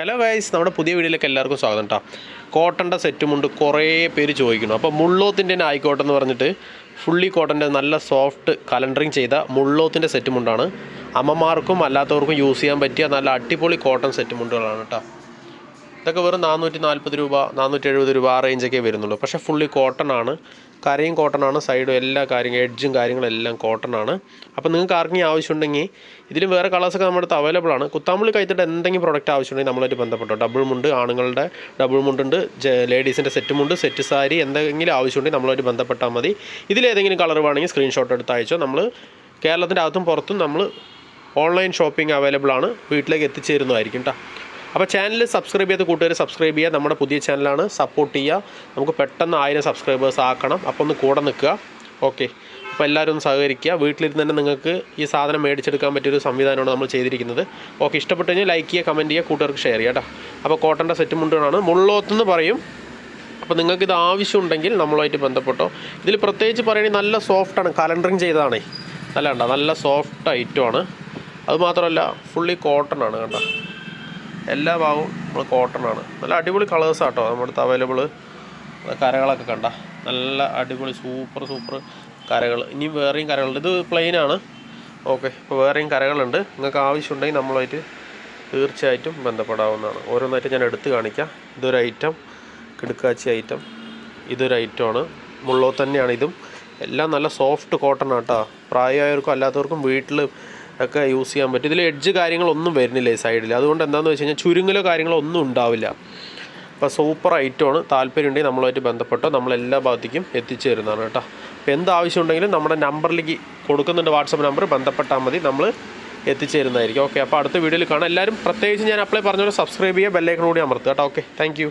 Hello guys, നമ്മുടെ പുതിയ വീഡിയോയിലേക്ക് എല്ലാവർക്കും സ്വാഗതം കേട്ടോ. കോട്ടൻ്റെ സെറ്റുമുണ്ട് കുറേ പേര് ചോദിക്കുന്നു. അപ്പോൾ മുള്ളോത്തിൻ്റെ തന്നെ ആയിക്കോട്ടെ എന്ന് പറഞ്ഞിട്ട് ഫുള്ളി കോട്ടൻ്റെ നല്ല സോഫ്റ്റ് കലണ്ടറിങ് ചെയ്ത മുള്ളോത്തിൻ്റെ സെറ്റുമുണ്ടാണ്. അമ്മമാർക്കും അല്ലാത്തവർക്കും യൂസ് ചെയ്യാൻ പറ്റിയ നല്ല അടിപൊളി കോട്ടൺ സെറ്റുമുണ്ടുകളാണ് കേട്ടോ. ഇതൊക്കെ വെറും 440 രൂപ 470 രൂപ ആ റേഞ്ചൊക്കെ വരുന്നുള്ളൂ. പക്ഷേ ഫുള്ളി കോട്ടൺ ആണ്, കരയും കോട്ടൺ ആണ്, സൈഡും എല്ലാ കാര്യങ്ങളും എഡ്ജും കാര്യങ്ങളെല്ലാം കോട്ടൺ ആണ്. അപ്പോൾ നിങ്ങൾക്ക് ആർക്കെങ്കിലും ആവശ്യമുണ്ടെങ്കിൽ ഇതിൽ വേറെ കളേഴ്സൊക്കെ നമ്മുടെ അടുത്ത് അവൈലബിൾ ആണ്. കുത്താമ്പുള്ളി കൈത്തിട്ട് എന്തെങ്കിലും പ്രോഡക്റ്റ് ആവശ്യമുണ്ടെങ്കിൽ നമ്മളായിട്ട് ബന്ധപ്പെട്ടോ. ഡബിൾ മുണ്ട്, ആണുങ്ങളുടെ ഡബിൾ മുണ്ടുണ്ട്, ലേഡീസിൻ്റെ സെറ്റ് മുണ്ട്, സെറ്റ് സാരി എന്തെങ്കിലും ആവശ്യമുണ്ടെങ്കിൽ നമ്മളായിട്ട് ബന്ധപ്പെട്ടാൽ മതി. ഇതിലേതെങ്കിലും കളർ വേണമെങ്കിൽ സ്ക്രീൻഷോട്ട് എടുത്ത് അയച്ചോ. നമ്മൾ കേരളത്തിൻ്റെ അകത്തും പുറത്തും നമ്മൾ ഓൺലൈൻ ഷോപ്പിംഗ് അവൈലബിൾ ആണ്, വീട്ടിലേക്ക് എത്തിച്ചേരുന്നതായിരിക്കും കേട്ടോ. അപ്പോൾ ചാനൽ സബ്സ്ക്രൈബ് ചെയ്ത കൂട്ടുകാർ സബ്സ്ക്രൈബ് ചെയ്യുക. നമ്മുടെ പുതിയ ചാനലാണ്, സപ്പോർട്ട് ചെയ്യുക. നമുക്ക് പെട്ടെന്ന് 1000 സബ്സ്ക്രൈബേഴ്സ് ആക്കണം. അപ്പോൾ ഒന്ന് കൂടെ നിൽക്കുക. ഓക്കെ, അപ്പോൾ എല്ലാവരും ഒന്ന് സഹകരിക്കുക. വീട്ടിലിരുന്ന് തന്നെ നിങ്ങൾക്ക് ഈ സാധനം മേടിച്ചെടുക്കാൻ പറ്റിയൊരു സംവിധാനമാണ് നമ്മൾ ചെയ്തിരിക്കുന്നത്. ഓക്കെ, ഇഷ്ടപ്പെട്ടു കഴിഞ്ഞാൽ ലൈക്ക് ചെയ്യുക, കമൻറ്റ് ചെയ്യുക, കൂട്ടുകാർക്ക് ഷെയർ ചെയ്യുക കേട്ടോ. അപ്പോൾ കോട്ടൻ്റെ സെറ്റ് മുണ്ടുകളാണ്, മുള്ളോത്തെന്ന് പറയും. അപ്പോൾ നിങ്ങൾക്കിത് ആവശ്യമുണ്ടെങ്കിൽ നമ്മളുമായിട്ട് ബന്ധപ്പെട്ടോ. ഇതിൽ പ്രത്യേകിച്ച് പറയുകയാണെങ്കിൽ നല്ല സോഫ്റ്റാണ്, കലണ്ടറിങ് ചെയ്തതാണേ. നല്ല സോഫ്റ്റ് ഐറ്റമാണ്. അതുമാത്രമല്ല ഫുള്ളി കോട്ടൺ ആണ് കണ്ടോ. എല്ലാ ഭാഗവും നമ്മൾ കോട്ടൺ ആണ്. നല്ല അടിപൊളി കളേഴ്സാണ് കേട്ടോ നമ്മുടെ അടുത്ത് അവൈലബിൾ. കരകളൊക്കെ കണ്ട നല്ല അടിപൊളി സൂപ്പർ കരകൾ. ഇനി വേറെയും കരകളുണ്ട്. ഇത് പ്ലെയിനാണ്. ഓക്കെ, ഇപ്പോൾ വേറെയും കരകളുണ്ട്. നിങ്ങൾക്ക് ആവശ്യമുണ്ടെങ്കിൽ നമ്മളുമായിട്ട് തീർച്ചയായിട്ടും ബന്ധപ്പെടാവുന്നതാണ്. ഓരോന്നായിട്ട് ഞാൻ എടുത്ത് കാണിക്കാം. ഇതൊരു ഐറ്റം, കിടുക്കാച്ചി ഐറ്റം. ഇതൊരു ഐറ്റമാണ്, മുള്ളോ തന്നെയാണ് ഇതും. എല്ലാം നല്ല സോഫ്റ്റ് കോട്ടൺ ആട്ടോ. പ്രായമായവർക്കും അല്ലാത്തവർക്കും വീട്ടിൽ ഒക്കെ യൂസ് ചെയ്യാൻ പറ്റും. ഇതിൽ എഡ്ജ് കാര്യങ്ങളൊന്നും വരുന്നില്ല ഈ സൈഡിൽ. അതുകൊണ്ട് എന്താണെന്ന് വെച്ച് കഴിഞ്ഞാൽ ചുരുങ്ങലോ കാര്യങ്ങളോ ഒന്നും ഉണ്ടാവില്ല. അപ്പോൾ സൂപ്പർ ഐറ്റമാണ്. താല്പര്യമുണ്ടെങ്കിൽ നമ്മളുമായിട്ട് ബന്ധപ്പെട്ടോ. നമ്മളെല്ലാ ഭാഗത്തേക്കും എത്തിച്ചു തരുന്നതാണ് കേട്ടോ. അപ്പോൾ എന്താവശ്യമുണ്ടെങ്കിലും നമ്മുടെ നമ്പറിലേക്ക് കൊടുക്കുന്നുണ്ട്, വാട്സപ്പ് നമ്പർ, ബന്ധപ്പെട്ടാൽ മതി, നമ്മൾ എത്തിച്ചു തരുന്നതായിരിക്കും. ഓക്കെ, അപ്പോൾ അടുത്ത വീഡിയോയിൽ കാണാം. എല്ലാവരും പ്രത്യേകിച്ച് ഞാൻ അപ്ലൈ പറഞ്ഞ പോലെ സബ്സ്ക്രൈബ് ചെയ്യുക, ബെല്ലൈക്കൺ കൂടി അമർത്തുക കേട്ടോ. Okay, thank you.